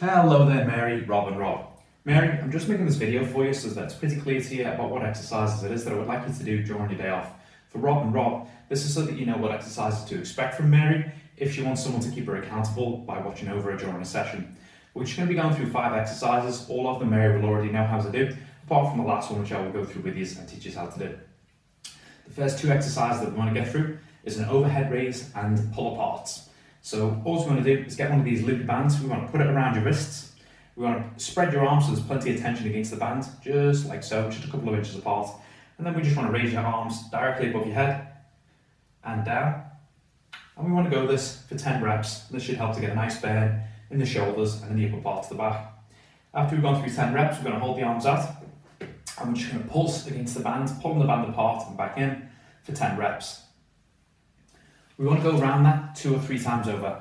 Hello there, Mary, Rob and Rob. Mary, I'm just making this video for you so that it's pretty clear to you about what exercises it is that I would like you to do during your day off. For Rob and Rob, this is so that you know what exercises to expect from Mary if she wants someone to keep her accountable by watching over her during a session. We're just going to be going through 5 exercises, all of them Mary will already know how to do, apart from the last one which I will go through with you and teach you how to do. The first 2 exercises that we want to get through is an overhead raise and pull aparts. So all we want to do is get one of these loopy bands. We want to put it around your wrists. We want to spread your arms so there's plenty of tension against the band, just like so, just a couple of inches apart. And then we just want to raise your arms directly above your head and down. And we want to go this for 10 reps. This should help to get a nice burn in the shoulders and in the upper part of the back. After we've gone through 10 reps, we're going to hold the arms out and we're just going to pulse against the band, pulling the band apart and back in for 10 reps. We want to go around that 2 or 3 times over.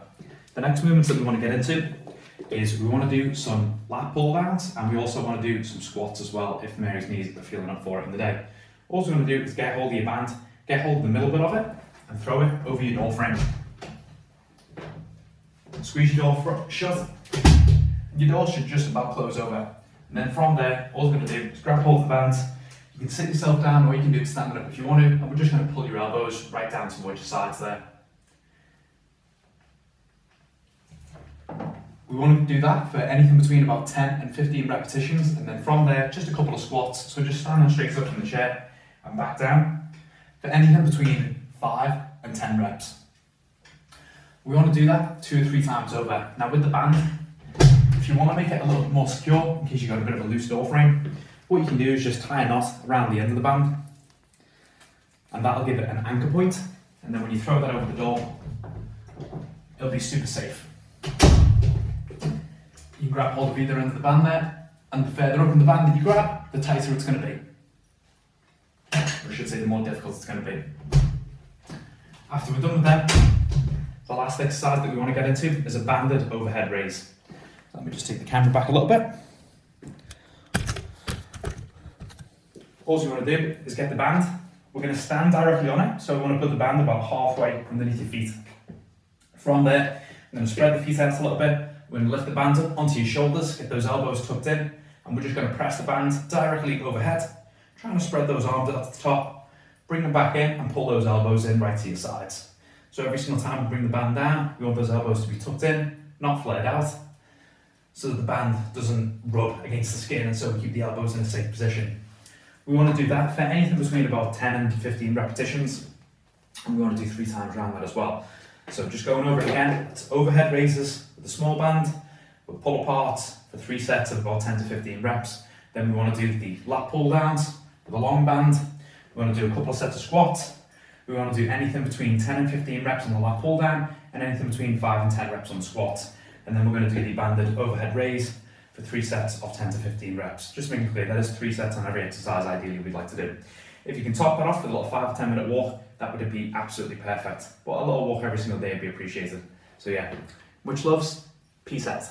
The next movements that we want to get into is we want to do some lat pull downs and we also want to do some squats as well if Mary's knees are feeling up for it in the day. All we're going to do is get hold of your band, get hold of the middle bit of it and throw it over your door frame. Squeeze your door shut. Your door should just about close over. And then from there, all we're going to do is grab hold of the band. You can sit yourself down or you can do it standing up if you want to, and we're just going to pull your elbows right down towards your sides there. We want to do that for anything between about 10 and 15 repetitions, and then from there, just a couple of squats. So just standing straight up in the chair and back down for anything between 5 and 10 reps. We want to do that 2 or 3 times over. Now with the band, if you want to make it a little bit more secure, in case you've got a bit of a loose door frame, what you can do is just tie a knot around the end of the band and that'll give it an anchor point, and then when you throw that over the door, it'll be super safe. You can grab hold of either end of the band there, and the further up in the band that you grab, the tighter it's going to be. Or I should say the more difficult it's going to be. After we're done with that, the last exercise that we want to get into is a banded overhead raise. Let me just take the camera back a little bit. All you want to do is get the band. We're going to stand directly on it, so we want to put the band about halfway underneath your feet. From there, I'm going to spread the feet out a little bit. We're going to lift the band up onto your shoulders, get those elbows tucked in, and we're just going to press the band directly overhead, trying to spread those arms out to the top, bring them back in and pull those elbows in right to your sides. So every single time we bring the band down, we want those elbows to be tucked in, not flared out, so that the band doesn't rub against the skin and so we keep the elbows in a safe position. We want to do that for anything between about 10 and 15 repetitions, and we want to do 3 times around that as well. So just going over it again, it's overhead raises with a small band, with pull aparts for 3 sets of about 10 to 15 reps. Then we want to do the lat pull downs with a long band. We want to do a couple of sets of squats. We want to do anything between 10 and 15 reps on the lat pull down, and anything between 5 and 10 reps on the squats. And then we're going to do the banded overhead raise for 3 sets of 10 to 15 reps. Just to make it clear, that is 3 sets on every exercise ideally we'd like to do. If you can top that off with a little 5 or 10 minute walk, that would be absolutely perfect. But a little walk every single day would be appreciated. So yeah, much loves, peace out.